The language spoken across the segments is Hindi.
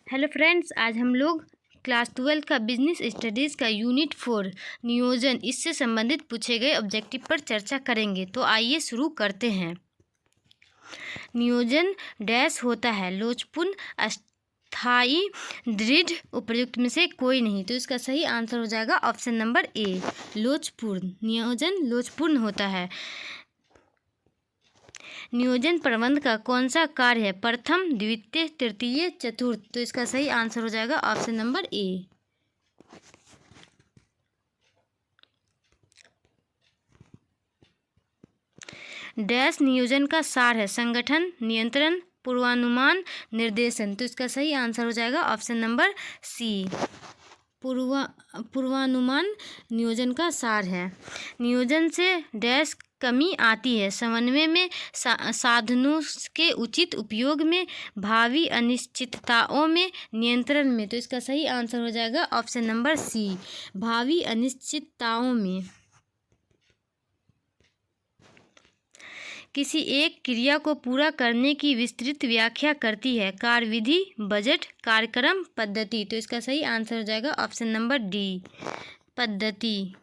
हेलो फ्रेंड्स, आज हम लोग क्लास 12 का बिजनेस स्टडीज़ का यूनिट 4 नियोजन इससे संबंधित पूछे गए ऑब्जेक्टिव पर चर्चा करेंगे। तो आइए शुरू करते हैं। नियोजन डैश होता है लोचपूर्ण, अस्थायी, दृढ़, उपर्युक्त में से कोई नहीं। तो इसका सही आंसर हो जाएगा ऑप्शन नंबर ए, लोचपूर्ण। नियोजन लोचपूर्ण होता है। नियोजन प्रबंध का कौन सा कार्य है? प्रथम, द्वितीय, तृतीय, चतुर्थ। तो इसका सही आंसर हो जाएगा ऑप्शन नंबर ए। डैश नियोजन का सार है? संगठन, नियंत्रण, पूर्वानुमान, निर्देशन। तो इसका सही आंसर हो जाएगा ऑप्शन नंबर सी, पूर्वानुमान नियोजन का सार है। नियोजन से डैश कमी आती है? समन्वय में, साधनों के उचित उपयोग में, भावी अनिश्चितताओं में, नियंत्रण में। तो इसका सही आंसर हो जाएगा ऑप्शन नंबर सी, भावी अनिश्चितताओं में। किसी एक क्रिया को पूरा करने की विस्तृत व्याख्या करती है? कार्यविधि, बजट, कार्यक्रम, पद्धति। तो इसका सही आंसर हो जाएगा ऑप्शन नंबर डी, पद्धति।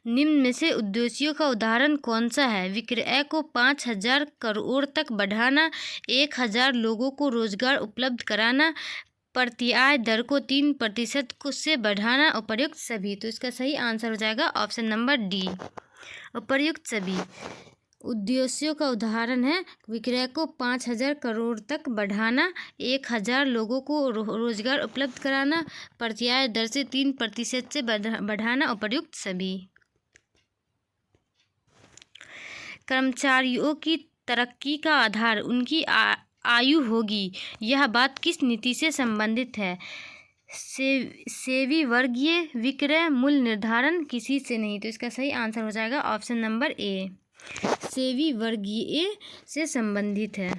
निम्न में से उद्देश्यों का उदाहरण कौन सा है? विक्रय को 5,000 करोड़ तक बढ़ाना, 1,000 लोगों को रोजगार उपलब्ध कराना, प्रतिआय दर को 3% से बढ़ाना, उपर्युक्त सभी। तो इसका सही आंसर हो जाएगा ऑप्शन नंबर डी, उपर्युक्त सभी। उद्देश्यों का उदाहरण है विक्रय को 5,000 करोड़ तक बढ़ाना, 1,000 लोगों को रोजगार उपलब्ध कराना, प्रतिआय दर से 3% से बढ़ाना, उपर्युक्त सभी। कर्मचारियों की तरक्की का आधार उनकी आयु होगी, यह बात किस नीति से संबंधित है? सेवी वर्गीय विक्रय मूल्य निर्धारण, किसी से नहीं। तो इसका सही आंसर हो जाएगा ऑप्शन नंबर ए, सेवी वर्गीय से संबंधित है।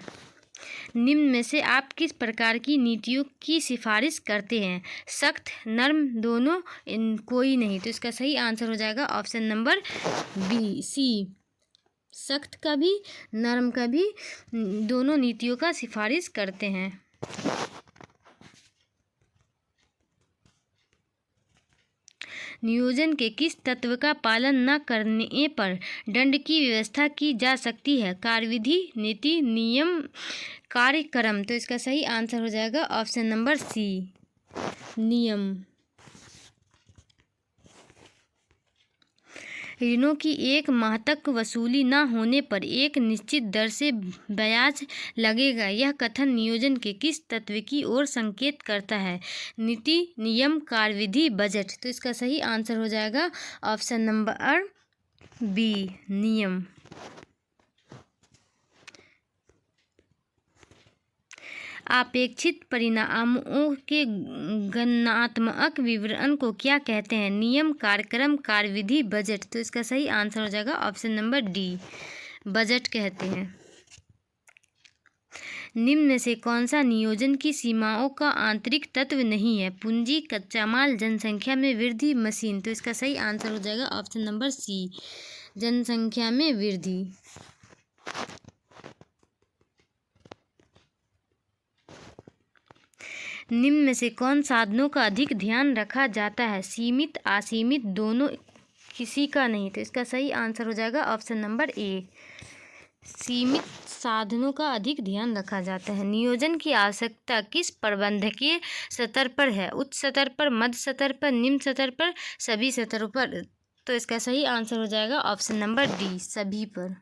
निम्न में से आप किस प्रकार की नीतियों की सिफारिश करते हैं? सख्त, नर्म, दोनों, कोई नहीं। तो इसका सही आंसर हो जाएगा ऑप्शन नंबर बी, सी, सख्त का भी, नरम का भी, दोनों नीतियों का सिफारिश करते हैं। नियोजन के किस तत्व का पालन न करने पर दंड की व्यवस्था की जा सकती है? कार्यविधि, नीति, नियम, कार्यक्रम। तो इसका सही आंसर हो जाएगा ऑप्शन नंबर सी, नियम। ऋणों की एक माह तक वसूली न होने पर एक निश्चित दर से ब्याज लगेगा, यह कथन नियोजन के किस तत्व की ओर संकेत करता है? नीति, नियम, कार्यविधि, बजट। तो इसका सही आंसर हो जाएगा ऑप्शन नंबर बी, नियम। अपेक्षित परिणामों के गणनात्मक विवरण को क्या कहते हैं? नियम, कार्यक्रम, कार्यविधि, बजट। तो इसका सही आंसर हो जाएगा ऑप्शन नंबर डी, बजट कहते हैं। निम्न में से कौन सा नियोजन की सीमाओं का आंतरिक तत्व नहीं है? पूंजी, कच्चा माल, जनसंख्या में वृद्धि, मशीन। तो इसका सही आंसर हो जाएगा ऑप्शन नंबर सी, जनसंख्या में वृद्धि। निम्न में से कौन साधनों का अधिक ध्यान रखा जाता है? सीमित, असीमित, दोनों, किसी का नहीं। तो इसका सही आंसर हो जाएगा ऑप्शन नंबर ए, सीमित साधनों का अधिक ध्यान रखा जाता है। नियोजन की आवश्यकता किस प्रबंधकीय स्तर पर है? उच्च स्तर पर, मध्य स्तर पर, निम्न स्तर पर, सभी स्तरों पर। तो इसका सही आंसर हो जाएगा ऑप्शन नंबर डी, सभी पर।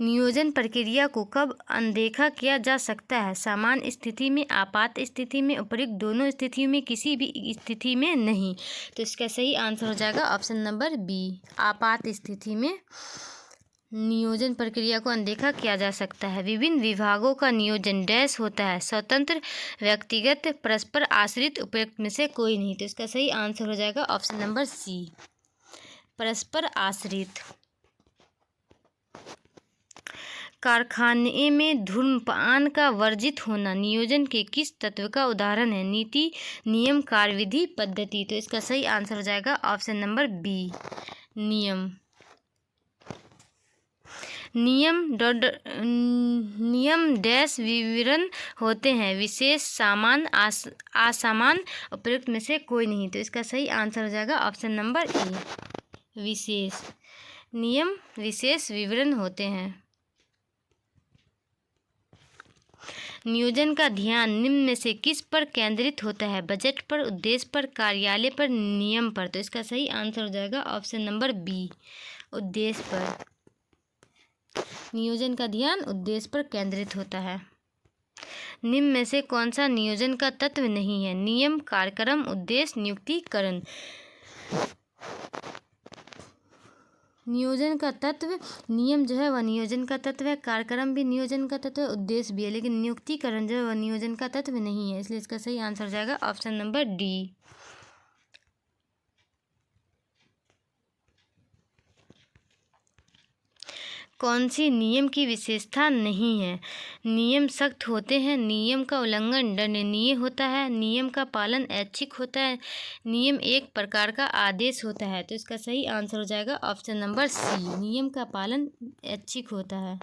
नियोजन प्रक्रिया को कब अनदेखा किया जा सकता है? सामान्य स्थिति में, आपात स्थिति में, उपर्युक्त दोनों स्थितियों में, किसी भी स्थिति में नहीं। तो इसका सही आंसर हो जाएगा ऑप्शन नंबर बी, आपात स्थिति में नियोजन प्रक्रिया को अनदेखा किया जा सकता है। विभिन्न विभागों का नियोजन डैश होता है? स्वतंत्र, व्यक्तिगत, परस्पर आश्रित, उपर्युक्त में से कोई नहीं। तो इसका सही आंसर हो जाएगा ऑप्शन नंबर सी, परस्पर आश्रित। कारखाने में धूम्रपान का वर्जित होना नियोजन के किस तत्व का उदाहरण है? नीति, नियम, कार्यविधि, पद्धति। तो इसका सही आंसर हो जाएगा ऑप्शन नंबर बी, नियम। नियम डैश विवरण होते हैं, विशेष, सामान्य, असामान्य, उपयुक्त में से कोई नहीं। तो इसका सही आंसर हो जाएगा ऑप्शन नंबर ए, विशेष। नियम विशेष विवरण होते हैं। नियोजन का ध्यान निम्न में से किस पर केंद्रित होता है? बजट पर, उद्देश्य पर, कार्यालय पर, नियम पर। तो इसका सही आंसर हो जाएगा ऑप्शन नंबर बी, उद्देश्य पर। नियोजन का ध्यान उद्देश्य पर केंद्रित होता है। निम्न में से कौन सा नियोजन का तत्व नहीं है? नियम, कार्यक्रम, उद्देश्य, नियुक्तिकरण। नियोजन का तत्व, नियम जो है वह नियोजन का तत्व है, कार्यक्रम भी नियोजन का तत्व है, उद्देश्य भी है, लेकिन नियुक्तिकरण जो है वह नियोजन का तत्व नहीं है। इसलिए इसका सही आंसर हो जाएगा ऑप्शन नंबर डी। कौन सी नियम की विशेषता नहीं है? नियम सख्त होते हैं, नियम का उल्लंघन दंडनीय होता है, नियम का पालन ऐच्छिक होता है, नियम एक प्रकार का आदेश होता है। तो इसका सही आंसर हो जाएगा ऑप्शन नंबर सी, नियम का पालन ऐच्छिक होता है।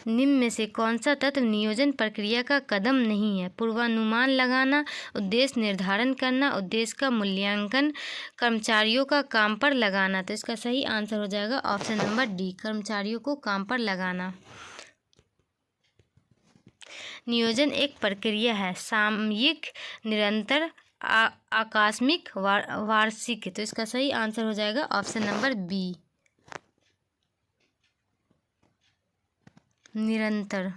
निम्न में से कौन सा तत्व नियोजन प्रक्रिया का कदम नहीं है? पूर्वानुमान लगाना, उद्देश्य निर्धारण करना, उद्देश्य का मूल्यांकन, कर्मचारियों का काम पर लगाना। तो इसका सही आंसर हो जाएगा ऑप्शन नंबर डी, कर्मचारियों को काम पर लगाना। नियोजन एक प्रक्रिया है, सामयिक, निरंतर, आकस्मिक, वार्षिक। तो इसका सही आंसर हो जाएगा ऑप्शन नंबर बी, निरंतर।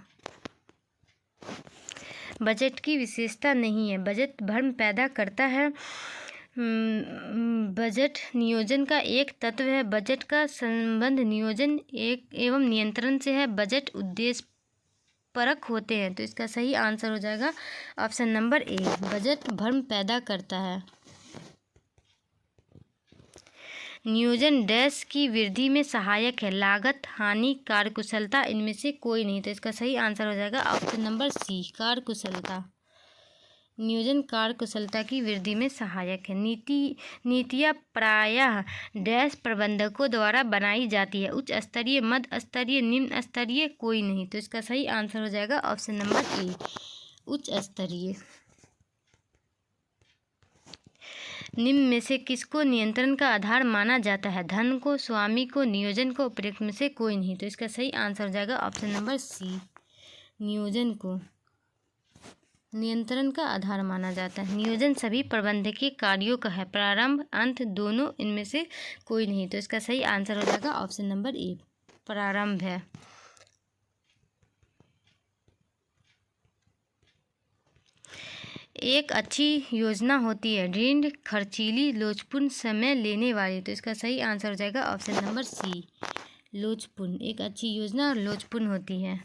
बजट की विशेषता नहीं है, बजट भ्रम पैदा करता है। बजट नियोजन का एक तत्व है, बजट का संबंध नियोजन एक एवं नियंत्रण से है, बजट उद्देश्य परक होते हैं। तो इसका सही आंसर हो जाएगा ऑप्शन नंबर ए, बजट भ्रम पैदा करता है। नियोजन डैश की वृद्धि में सहायक है, लागत, हानि, कार्यकुशलता, इनमें से कोई नहीं। तो इसका सही आंसर हो जाएगा ऑप्शन नंबर सी, कार्यकुशलता। नियोजन कार्यकुशलता की वृद्धि में सहायक है। नीतियाँ प्रायः डैश प्रबंधकों द्वारा बनाई जाती है, उच्च स्तरीय, मध्य स्तरीय, निम्न स्तरीय, कोई नहीं। तो इसका सही आंसर हो जाएगा ऑप्शन नंबर ए, उच्च स्तरीय। निम्न में से किसको नियंत्रण का आधार माना जाता है? धन को, स्वामी को, नियोजन को, उपयुक्त में से कोई नहीं। तो इसका सही आंसर हो जाएगा ऑप्शन नंबर सी, नियोजन को नियंत्रण का आधार माना जाता है। नियोजन सभी प्रबंधकीय कार्यों का है, प्रारंभ, अंत, दोनों, इनमें से कोई नहीं। तो इसका सही आंसर हो जाएगा ऑप्शन नंबर ए, प्रारंभ है। एक अच्छी योजना होती है, दृढ़, खर्चीली, लोचपूर्ण, समय लेने वाली। तो इसका सही आंसर हो जाएगा ऑप्शन नंबर सी, लोचपूर्ण। एक अच्छी योजना लोचपूर्ण होती है।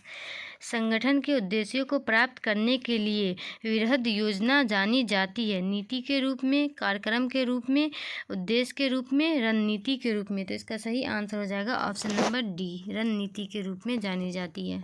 संगठन के उद्देश्यों को प्राप्त करने के लिए वृहद योजना जानी जाती है, नीति के रूप में, कार्यक्रम के रूप में, उद्देश्य के रूप में, रणनीति के रूप में। तो इसका सही आंसर हो जाएगा ऑप्शन नंबर डी, रणनीति के रूप में जानी जाती है।